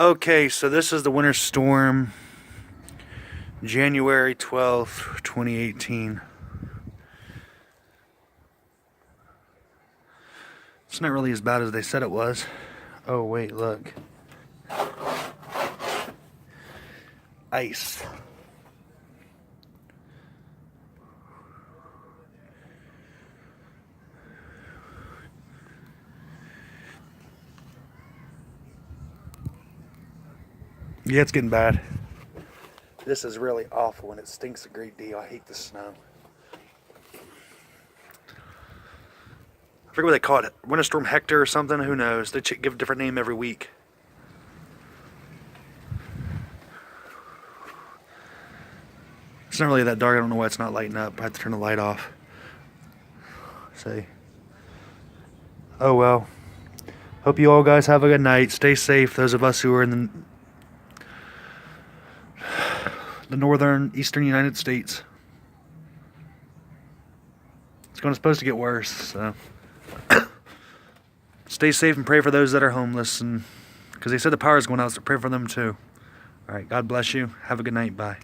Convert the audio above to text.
Okay, so this is the winter storm, January 12th, 2018. It's not really as bad as they said it was. Oh, wait, look. Ice. Yeah, it's getting bad. This is really awful and it stinks a great deal. I hate the snow. I forget what they call it. Winter Storm Hector or something. Who knows? They give a different name every week. It's not really that dark. I don't know why it's not lighting up. I have to turn the light off. See. Oh well. Hope you all guys have a good night. Stay safe. Those of us who are in the northern, eastern United States. It's supposed to get worse, so stay safe and pray for those that are homeless, and because they said the power is going out, so pray for them too. All right, God bless you. Have a good night. Bye.